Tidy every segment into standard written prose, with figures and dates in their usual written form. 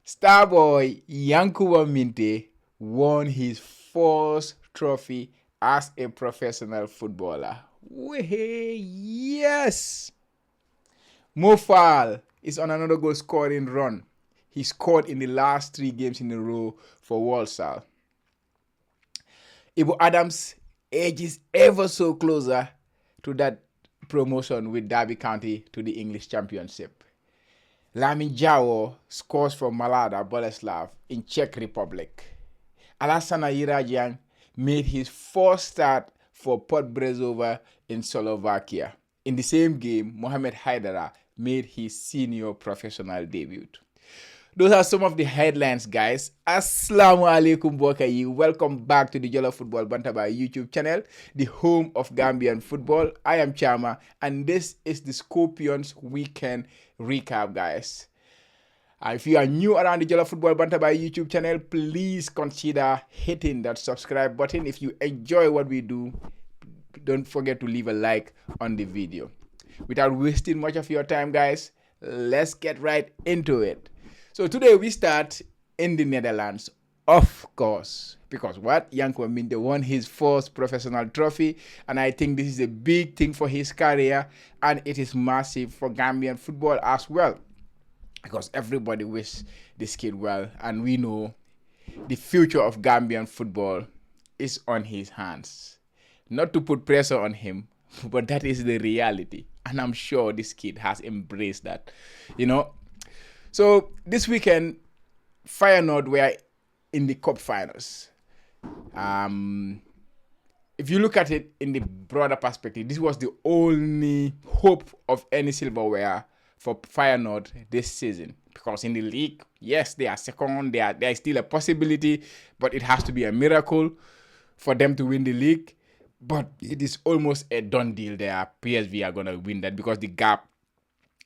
Starboy Yankuba Minteh won his first trophy as a professional footballer. Yes! Faal is on another goal scoring run. He scored in the last 3 games in a row for Walsall. Ibu Adams edges ever so closer to that promotion with Derby County to the English Championship. Lamin Jawo scores for Malada Boleslav in Czech Republic. Alassana Irajian made his first start for Port Brezova in Slovakia. In the same game, Mohamed Fadera made his senior professional debut. Those are some of the headlines, guys. Assalamu alaikum Bokayi. Welcome back to the Jollof Football Bantaba YouTube channel, the home of Gambian football. I am Chama, and this is the Scorpions Weekend Recap, guys. If you are new around the Jollof Football Bantaba YouTube channel, please consider hitting that subscribe button. If you enjoy what we do, don't forget to leave a like on the video. Without wasting much of your time, guys, let's get right into it. So today we start in the Netherlands, of course, because what? Yankuba Minteh won his first professional trophy, and I think this is a big thing for his career, and it is massive for Gambian football as well, because everybody wishes this kid well, and we know the future of Gambian football is on his hands. Not to put pressure on him, but that is the reality, and I'm sure this kid has embraced that, So this weekend, Feyenoord were in the cup finals. If you look at it in the broader perspective, this was the only hope of any silverware for Feyenoord this season. Because in the league, yes, they are second, there is still a possibility, but it has to be a miracle for them to win the league. But it is almost a done deal there. PSV are going to win that because the gap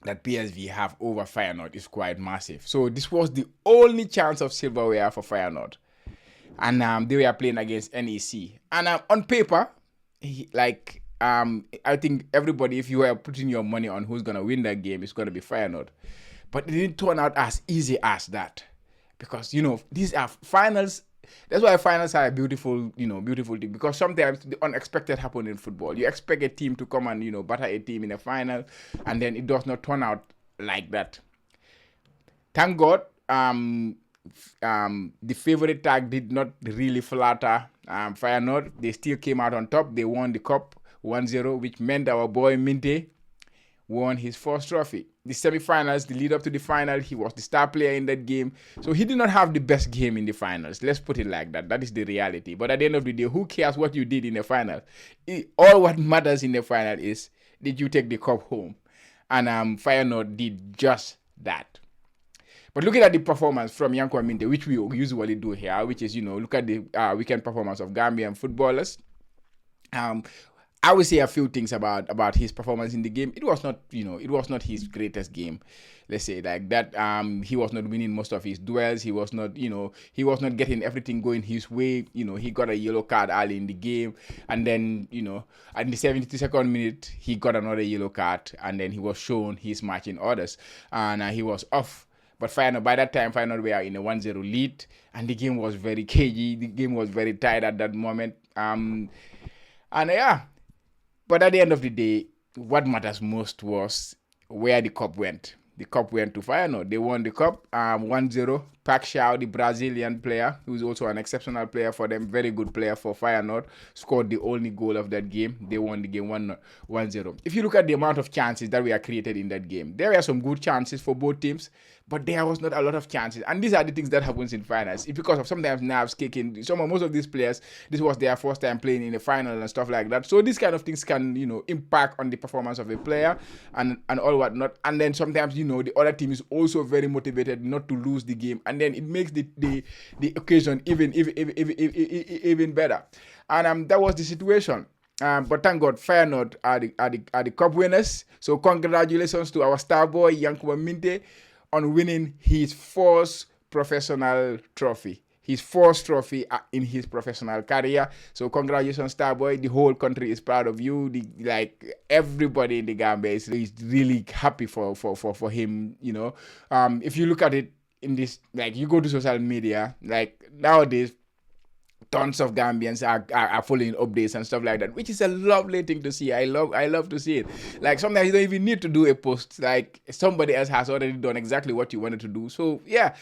that PSV have over Feyenoord is quite massive. So this was the only chance of silverware for Feyenoord. And they were playing against NEC. And on paper, I think everybody, if you were putting your money on who's going to win that game, it's going to be Feyenoord. But it didn't turn out as easy as that. Because, these are finals. That's why finals are a beautiful thing, because sometimes the unexpected happen in football. You expect a team to come and, batter a team in a final, and then it does not turn out like that. Thank God, the favorite tag did not really flatter Feyenoord. They still came out on top. They won the cup 1-0, which meant our boy Minteh won his first trophy. The semi-finals, the lead up to the final, he was the star player in that game. So he did not have the best game in the finals. Let's put it like that. That is the reality. But at the end of the day, who cares what you did in the final? All what matters in the final is, did you take the cup home? And Feyenoord did just that. But looking at the performance from Yankuba Minteh, which we usually do here, which is, look at the weekend performance of Gambian footballers. I would say a few things about his performance in the game. It was not his greatest game. Let's say like that. He was not winning most of his duels. He was not getting everything going his way. He got a yellow card early in the game, and then at the 72nd minute he got another yellow card, and then he was shown his matching orders, and he was off. But by that time, Feyenoord were in a 1-0 lead, and the game was very cagey. The game was very tight at that moment. But at the end of the day, what matters most was where the cup went. The cup went to Feyenoord. They won the cup 1-0. Park Shaw, the Brazilian player, who's also an exceptional player for them, very good player for Feyenoord, scored the only goal of that game. They won the game 1-0. If you look at the amount of chances that were created in that game, there were some good chances for both teams, but there was not a lot of chances. And these are the things that happens in finals. It's because of sometimes nerves kicking. Most of these players, this was their first time playing in the final and stuff like that. So these kind of things can, impact on the performance of a player and all whatnot. And then sometimes, the other team is also very motivated not to lose the game. And then it makes the occasion even better. And that was the situation. But thank God, Feyenoord are the cup winners. So congratulations to our star boy, Yankuba Minteh, on winning his first professional trophy. His first trophy in his professional career. So congratulations, Starboy. The whole country is proud of you. Everybody in the Gambia is really happy for him. If you look at it, in this, like, you go to social media, like nowadays tons of Gambians are following updates and stuff like that, which is a lovely thing to see. I love to see it. Like sometimes you don't even need to do a post. Like somebody else has already done exactly what you wanted to do. So yeah.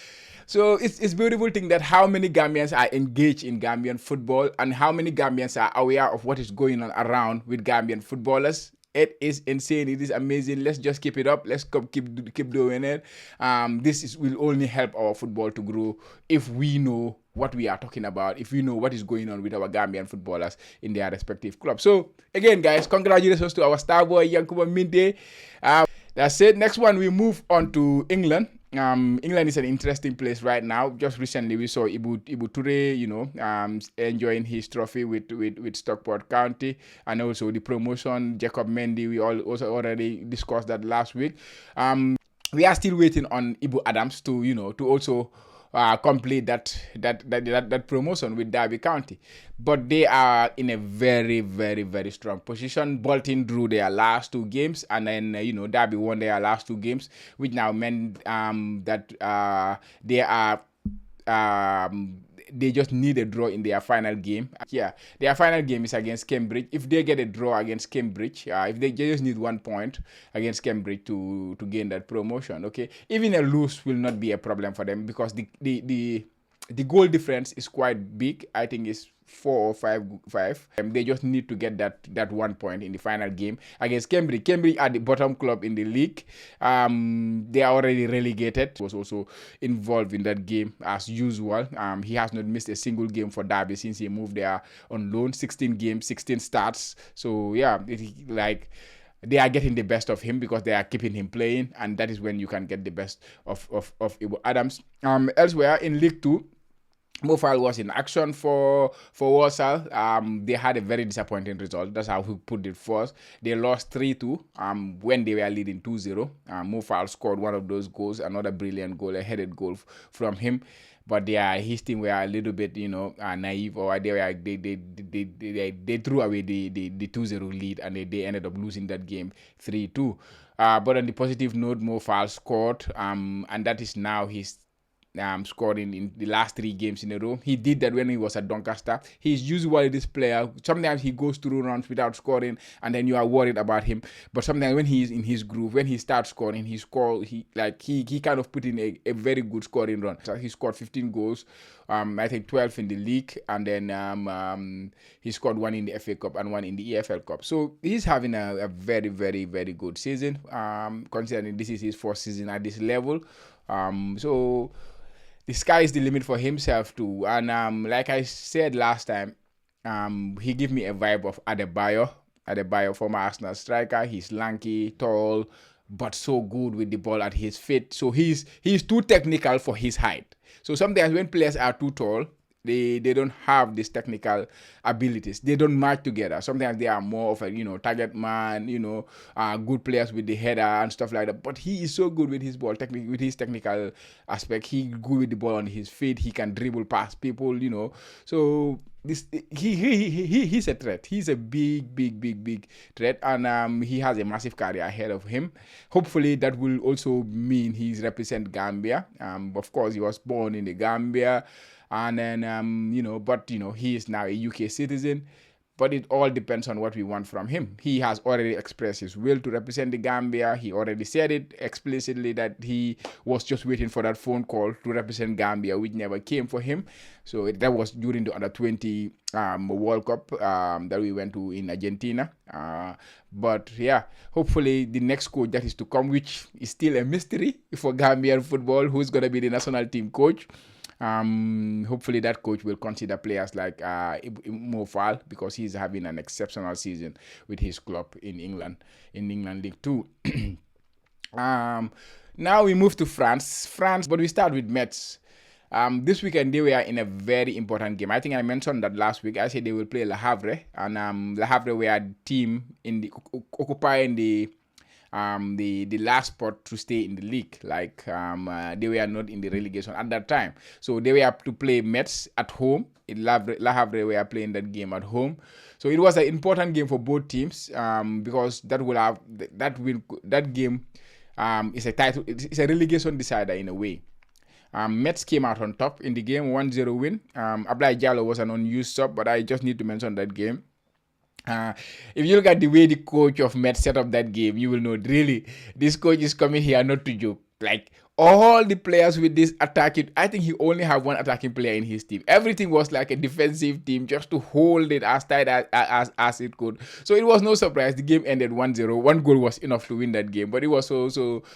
So it's beautiful thing that how many Gambians are engaged in Gambian football and how many Gambians are aware of what is going on around with Gambian footballers. It is insane. It is amazing. Let's just keep it up. Let's keep doing it. Will only help our football to grow if we know what we are talking about, if we know what is going on with our Gambian footballers in their respective clubs. So again, guys, congratulations to our star boy Yankuba Minteh. That's it. Next one, we move on to England. England is an interesting place right now. Just recently, we saw Ibu Toure, enjoying his trophy with Stockport County, and also the promotion. Jacob Mendy, we all also already discussed that last week. We are still waiting on Ibu Adams to also complete that promotion with Derby County, but they are in a very, very, very strong position. Bolton drew their last 2 games, and then Derby won their last 2 games, which now meant that they are. They just need a draw in their final game. Yeah, their final game is against Cambridge. If they get a draw against Cambridge, if they just need 1 point against Cambridge to gain that promotion, okay, even a lose will not be a problem for them because the goal difference is quite big. I think it's 4 or 5. They just need to get that 1 point in the final game against Cambridge. Cambridge are the bottom club in the league. They are already relegated. Was also involved in that game as usual. He has not missed a single game for Derby since he moved there on loan. 16 games, 16 starts. So yeah, they are getting the best of him because they are keeping him playing, and that is when you can get the best of Ibu Adams. Elsewhere in League 2, Faal was in action for Walsall. They had a very disappointing result. That's how we put it first. They lost 3-2 when they were leading 2-0. Faal scored one of those goals, another brilliant goal, a headed goal from him. But his team were a little bit, naive, or they threw away the 2-0 lead, and they ended up losing that game 3-2. But on the positive note, Faal scored, and that is now his scoring in the last 3 games in a row. He did that when he was at Doncaster. He's usually this player. Sometimes he goes through runs without scoring, and then you are worried about him. But sometimes when he's in his groove, when he starts scoring, he kind of put in a very good scoring run. So he scored 15 goals. I think 12 in the league, and then he scored 1 in the FA Cup and 1 in the EFL Cup. So he's having a very, very, very good season, considering this is his 4th season at this level. So the sky is the limit for himself too. And like I said last time, he gave me a vibe of Adebayo, former Arsenal striker. He's lanky, tall, but so good with the ball at his feet. So he's too technical for his height. So sometimes when players are too tall, they don't have these technical abilities. They don't match together. Sometimes they are more of a target man, good players with the header and stuff like that. But he is so good with his ball, with his technical aspect. He good with the ball on his feet. He can dribble past people, So he's a threat. He's a big threat, and he has a massive career ahead of him. Hopefully that will also mean he's represent Gambia. Of course, he was born in the Gambia. And then, but he is now a UK citizen. But it all depends on what we want from him. He has already expressed his will to represent the Gambia. He already said it explicitly that he was just waiting for that phone call to represent Gambia, which never came for him. So that was during the Under-20 World Cup that we went to in Argentina. But yeah, hopefully the next coach that is to come, which is still a mystery for Gambian football, who's going to be the national team coach. Hopefully that coach will consider players like Faal, because he's having an exceptional season with his club in England League 2. Now we move to France, but we start with Metz. This weekend they were in a very important game. I think I mentioned that last week. I said they will play Le Havre, and Le Havre were a team occupying the last spot to stay in the league. They were not in the relegation at that time, so they were to play Metz at home. Le Havre were playing that game at home, so it was an important game for both teams, because that game is a title. It's a relegation decider in a way. Mets came out on top in the game, 1-0 win. Ablai Jallow was an unused sub, but I just need to mention that game. If you look at the way the coach of Mets set up that game, you will know really this coach is coming here not to joke. Like all the players with this attacking, I think he only had one attacking player in his team. Everything was like a defensive team just to hold it as tight as it could. So it was no surprise. The game ended 1-0. One goal was enough to win that game, but it was so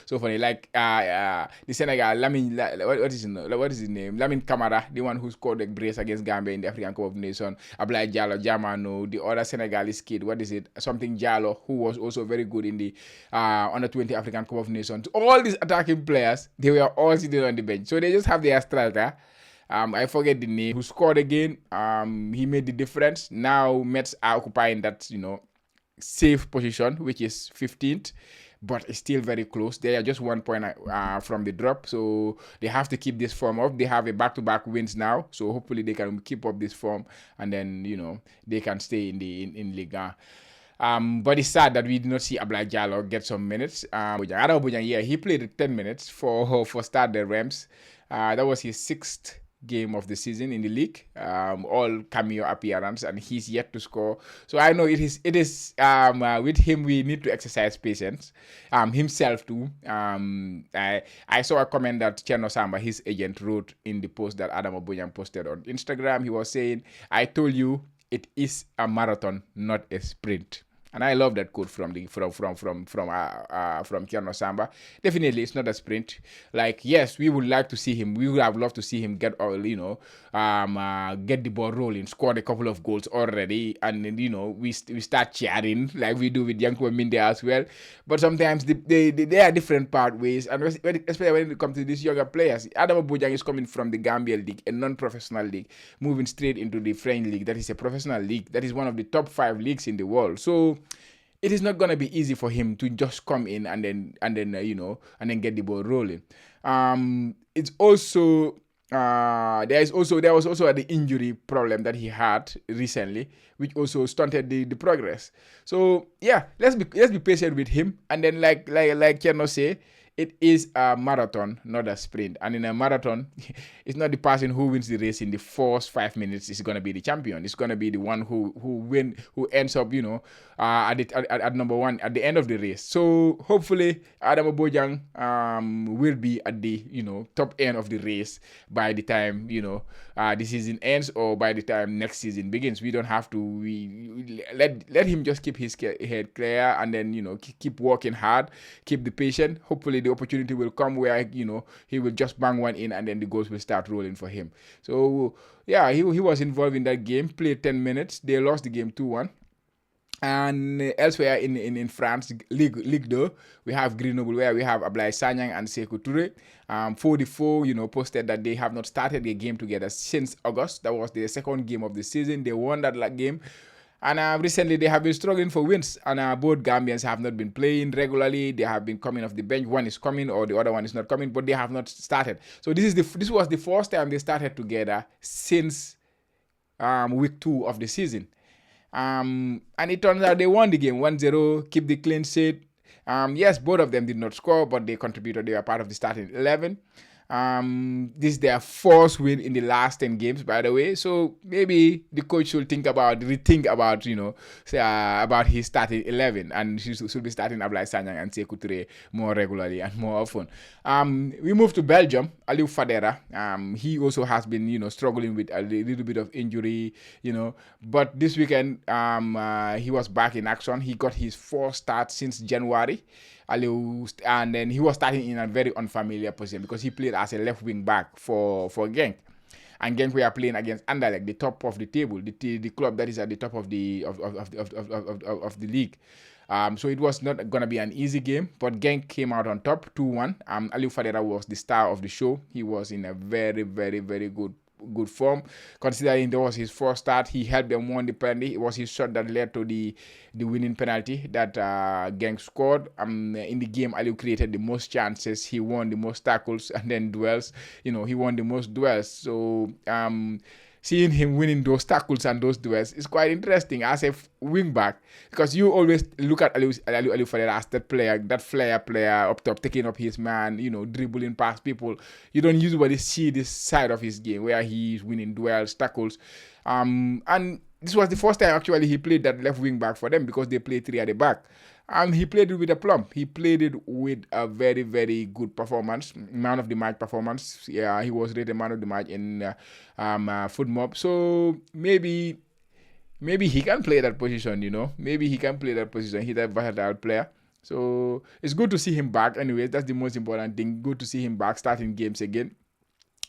funny. Like the Senegal, what is his name? Lamine Camara, the one who scored the brace against Gambia in the African Cup of Nations. Ablai Jallow, Jamano, the other Senegalese kid, what is it? Something Jallow, who was also very good in the under 20 African Cup of Nations. All these attacking players, they were all sitting on the bench. So they just have their striker. I forget the name, who scored again. He made the difference. Now Mets are occupying that, safe position, which is 15th, but it's still very close. They are just 1 point from the drop, so they have to keep this form up. They have a back-to-back wins now, so hopefully they can keep up this form, and then they can stay in Liga. But it's sad that we did not see Ablai Jallow get some minutes. Adam Bojang, yeah, he played 10 minutes for Stade the Rams. That was his 6th game of the season in the league, all cameo appearance, and he's yet to score. So I know it is with him we need to exercise patience, himself too. I saw a comment that Cherno Samba, his agent, wrote in the post that Adam Obojang posted on Instagram. He was saying, "I told you it is a marathon, not a sprint." And I love that quote from Cherno Samba. Definitely, it's not a sprint. Like, yes, we would like to see him. We would have loved to see him get the ball rolling, scored a couple of goals already, and then, we start cheering like we do with Yankuba Minteh as well. But sometimes they are different pathways, and especially when it comes to these younger players. Adam Bojang is coming from the Gambia League, a non-professional league, moving straight into the French League. That is a professional league. That is one of the top 5 leagues in the world. So it is not gonna be easy for him to just come in and then get the ball rolling. It's also there was also the injury problem that he had recently, which also stunted the progress. So yeah, let's be patient with him, and then like Cherno say, it is a marathon, not a sprint. And in a marathon, it's not the person who wins the race in the first 5 minutes is going to be the champion. It's going to be the one who ends up, at number 1 at the end of the race. So hopefully, Adam Bojang will be at the top end of the race by the time the season ends, or by the time next season begins. We don't have to let him just keep his head clear, and then keep working hard, keep the patient. Hopefully the opportunity will come where he will just bang one in, and then the goals will start rolling for him. So yeah, he was involved in that game, played 10 minutes. They lost the game 2-1. And elsewhere in France, Ligue 2, we have Grenoble, where we have Ablai Sanyang and Sekou Touré. 44, posted that they have not started the game together since August. That was their second game of the season. They won that game. And recently they have been struggling for wins, and both Gambians have not been playing regularly. They have been coming off the bench. One is coming, or the other one is not coming, but they have not started. So this was the first time they started together since week 2 of the season. And it turns out they won the game 1-0, keep the clean sheet. Yes, both of them did not score, but they contributed. They were part of the starting 11. This is their 4th win in the last 10 games, by the way. So maybe the coach should rethink about his starting 11, and he should be starting Ablai Sanyang and Sekou Touré more regularly and more often. We move to Belgium. Alieu Fadera. He also has been struggling with a little bit of injury, but this weekend he was back in action. He got his 4th start since January. Alieu, and then he was starting in a very unfamiliar position because he played as a left wing back for Genk. And Genk, we are playing against Anderlecht, the top of the table, the club that is at the top of the league. So it was not going to be an easy game, but Genk came out on top 2-1. Alieu Fadera was the star of the show. He was in a very, very, very good form, considering that was his first start. He helped them win the penalty. It was his shot that led to the winning penalty that Genk scored. In the game, Alieu created the most chances. He won the most tackles, and then duels. He won the most duels. So seeing him winning those tackles and those duels is quite interesting as a wing back, because you always look at Alieu Fadera as that player, that flair player up top, taking up his man, dribbling past people. You don't usually see this side of his game where he's winning duels, tackles, and this was the first time actually he played that left wing back for them, because they play three at the back. And he played it with a plump. He played it with a very, very good performance, man of the match performance. Yeah, he was rated man of the match in Foot Mob. So maybe he can play that position. Maybe he can play that position. He's a versatile player. So it's good to see him back. Anyway, that's the most important thing. Good to see him back starting games again,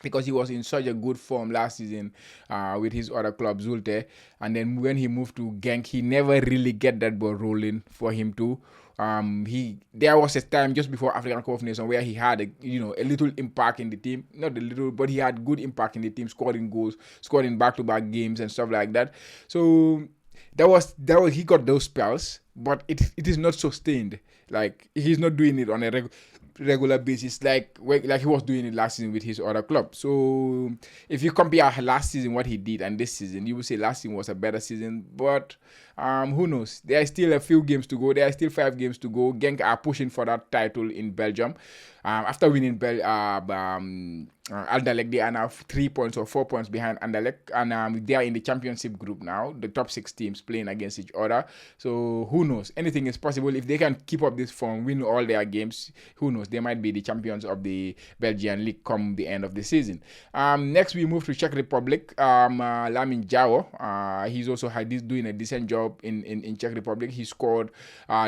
because he was in such a good form last season with his other club, Zulte. And then when he moved to Genk, he never really get that ball rolling for him too. There was a time just before African Cup of Nations where he had a little impact in the team. Not a little, but he had good impact in the team, scoring goals, scoring back-to-back games and stuff like that. So that was he got those spells, but it is not sustained. Like, he's not doing it on a regular basis like he was doing it last season with his other club. So if you compare last season what he did and this season, you would say last season was a better season. But who knows? There are still a few games to go. There are still 5 games to go. Genk are pushing for that title in Belgium. After winning Anderlecht, they are now 3 points or 4 points behind Anderlecht, and they are in the championship group now, the top 6 teams playing against each other. So who knows? Anything is possible if they can keep up this form, win all their games. Who knows? They might be the champions of the Belgian league come the end of the season. Next we move to Czech Republic. Lamin Jao, he's also doing a decent job in Czech Republic. He scored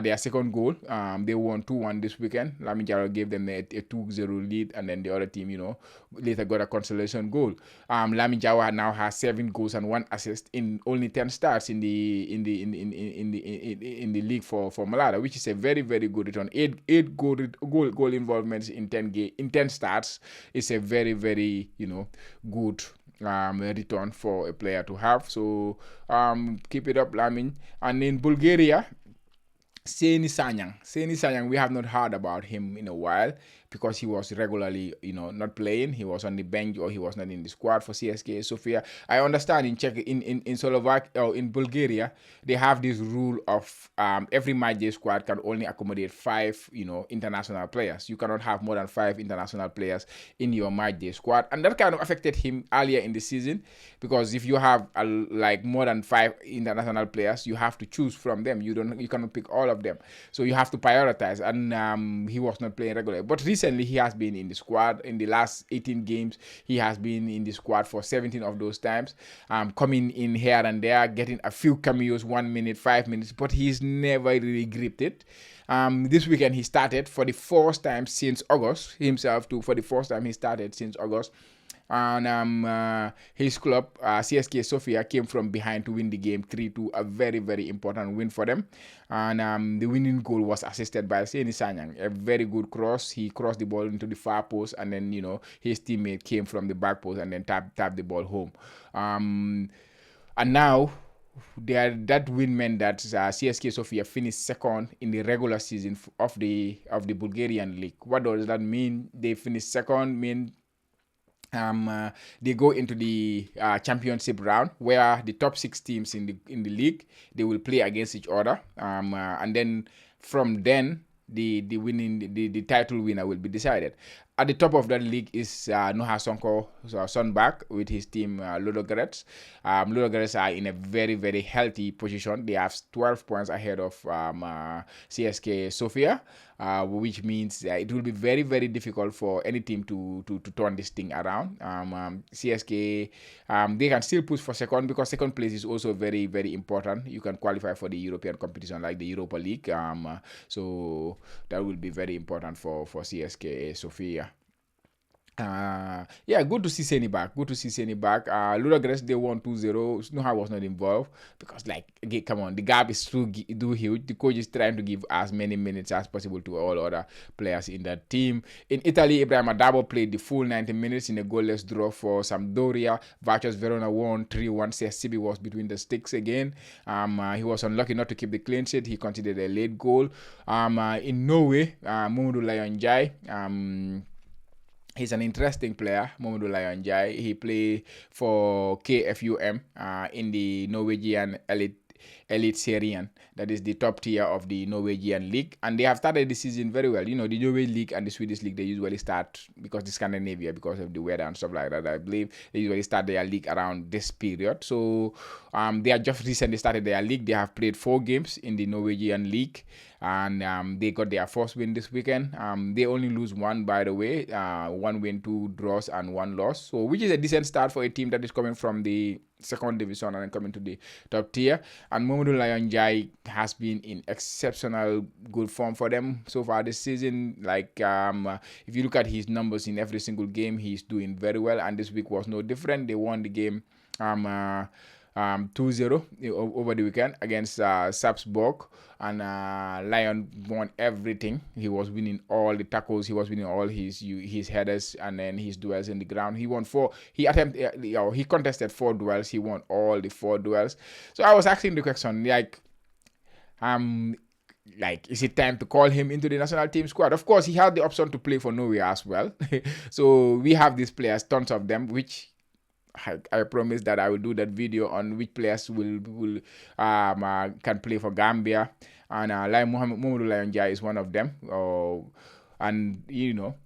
their second goal. They won 2-1 this weekend. Lamin Jao gave them a 2-0 lead, and then the other team, later got a consolation goal. Lamin Jao now has 7 goals and 1 assist in only 10 starts in the league for Malada, which is a very, very good return. 8 goal involvements in 10 starts is a very, very good return for a player to have. So keep it up, Lamin. And in Bulgaria, Seni Sanyang, we have not heard about him in a while, because he was regularly, not playing. He was on the bench, or he was not in the squad for CSKA Sofia. I understand in Slovakia or in Bulgaria, they have this rule of every matchday squad can only accommodate 5, international players. You cannot have more than 5 international players in your matchday squad, and that kind of affected him earlier in the season, because if you have more than 5 international players, you have to choose from them. You cannot pick all of them, so you have to prioritize. And he was not playing regularly, but recently he has been in the squad. In the last 18 games, he has been in the squad for 17 of those times, coming in here and there, getting a few cameos, 1 minute, 5 minutes, but he's never really gripped it. This weekend he started for the first time since August himself too. For the first time he started since August. And his club, CSKA Sofia, came from behind to win the game 3-2, a very, very important win for them. And the winning goal was assisted by Seni Sanyang, a very good cross. He crossed the ball into the far post, and then his teammate came from the back post and then tapped the ball home. And now that win meant that CSKA Sofia finished second in the regular season of the Bulgarian league. What does that mean? They finished second mean they go into the championship round, where the top 6 teams in the league, they will play against each other, and then from then the title winner will be decided. At the top of that league is Noha Sonko Sonbak with his team Ludogorets. Ludogorets are in a very, very healthy position. They have 12 points ahead of CSKA Sofia, which means it will be very, very difficult for any team to turn this thing around. CSKA, they can still push for second, because second place is also very, very important. You can qualify for the European competition like the Europa League. So that will be very important for CSKA Sofia. Good to see Seni back. Ludogorets, they won 2-0. Noha was not involved because, come on, the gap is too huge. The coach is trying to give as many minutes as possible to all other players in that team. In Italy, Ibrahim Adabo played the full 90 minutes in a goalless draw for Sampdoria. Virtus Verona won 3-1. CSCB was between the sticks again. He was unlucky not to keep the clean sheet. He conceded a late goal. In Norway, Mamadou Layonjai, He's an interesting player, Mamadou Lion Jai. He played for KFUM in the Norwegian elite Serien. That is the top tier of the Norwegian league, and they have started the season very well. You know, the Norway league and the Swedish league, they usually start, because the Scandinavia, because of the weather and stuff like that, I believe they usually start their league around this period. So they have just recently started their league. They have played 4 games in the Norwegian league, and they got their first win this weekend. They only lose one, by the way, 1 win, 2 draws, and 1 loss. So which is a decent start for a team that is coming from the second division and then coming to the top tier. And Mamadou Lion Jai has been in exceptional good form for them so far this season. Like if you look at his numbers in every single game, he's doing very well, and this week was no different. They won the game 2-0 over the weekend against Sapsborg, and Lion won everything. He was winning all the tackles, he was winning all his headers, and then his duels in the ground. He won 4. He contested 4 duels. He won all the 4 duels. So I was asking the question, is it time to call him into the national team squad? Of course, he had the option to play for Norway as well. So we have these players, tons of them, which I promise that I will do that video on which players will can play for Gambia, and Mamadou Lion Jai is one of them. And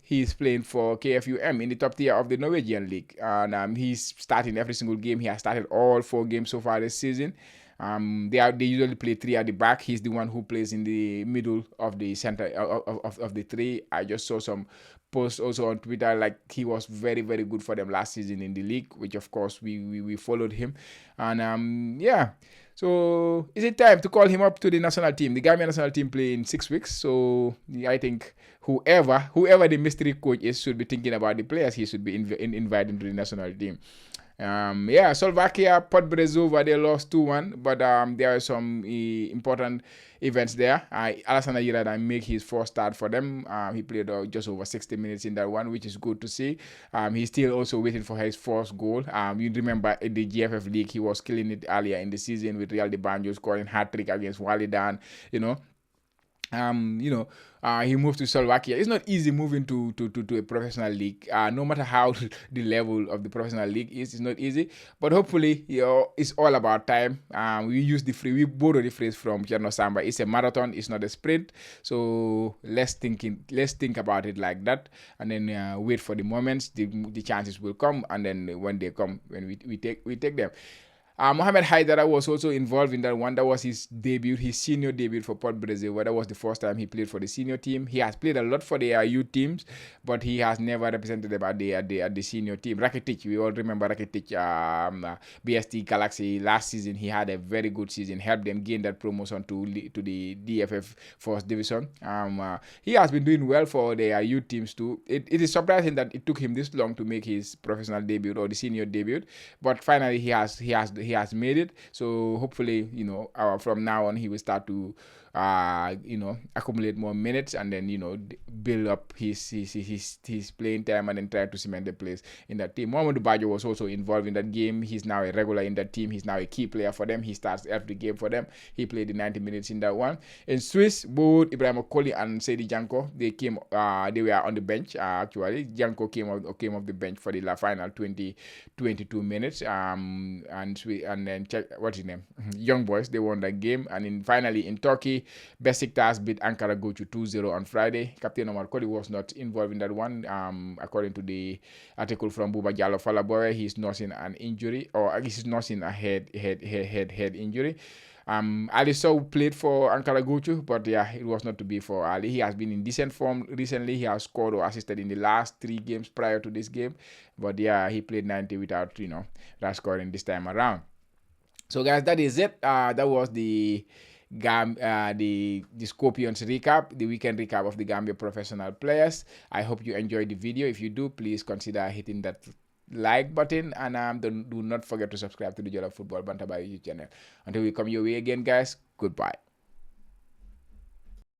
he's playing for KFUM in the top tier of the Norwegian league, and he's starting every single game. He has started all 4 games so far this season. They usually play 3 at the back. He's the one who plays in the middle of the center of the 3. I just saw some posts also on Twitter, like he was very, very good for them last season in the league, which of course we followed him. And so is it time to call him up to the national team? The Gambian national team play in 6 weeks, so I think whoever the mystery coach is should be thinking about the players he should be inviting to the national team. Slovakia, Podbrezova, they lost 2-1, but there are some important events there. Alassane Yirada make his first start for them. He played just over 60 minutes in that one, which is good to see. He's still also waiting for his first goal. You remember in the GFF League, he was killing it earlier in the season with Real de Banjo scoring hat-trick against Walidan, he moved to Slovakia. It's not easy moving to a professional league. No matter how the level of the professional league is, it's not easy. But hopefully, it's all about time. We borrow the phrase from Cherno Samba. It's a marathon. It's not a sprint. So let's think about it like that, and then wait for the moments. The chances will come, and then when they come, when we take them. Mohamed Haidara was also involved in that one. That was his senior debut for Port Brezil. That was the first time he played for the senior team. He has played a lot for the youth teams, but he has never represented them at the senior team. Rakitic, we all remember Rakitic, BST Galaxy last season. He had a very good season, helped them gain that promotion to the DFF First Division. He has been doing well for the youth teams too. It is surprising that it took him this long to make his professional debut or the senior debut, but finally he has made it. So hopefully, from now on he will start to accumulate more minutes, and then build up his playing time, and then try to cement the place in that team. Mohamed Bajo was also involved in that game. He's now a regular in that team. He's now a key player for them. He starts every game for them. He played the 90 minutes in that one. In Swiss, both Ibrahim Okoli and Seydi Janko, they were on the bench. Actually, Janko came off the bench for the final 22 minutes. And then check what's his name, Young Boys. They won that game, and finally in Turkey, Besiktas beat Ankara Gucu 2-0 on Friday. Captain Omar Koli was not involved in that one. According to the article from Buba Jallo Falabore, he's nursing an injury, or he's nursing a head injury. Alieu played for Ankara Gucu, but it was not to be for Ali. He has been in decent form recently. He has scored or assisted in the last 3 games prior to this game, but he played 90 without scoring this time around. So guys, that is it. That was the Scorpions recap, the weekend recap of the Gambia professional players. I hope you enjoyed the video. If you do, please consider hitting that like button, and do not forget to subscribe to the Jollof Football Bantabai YouTube channel. Until we come your way again, guys, goodbye.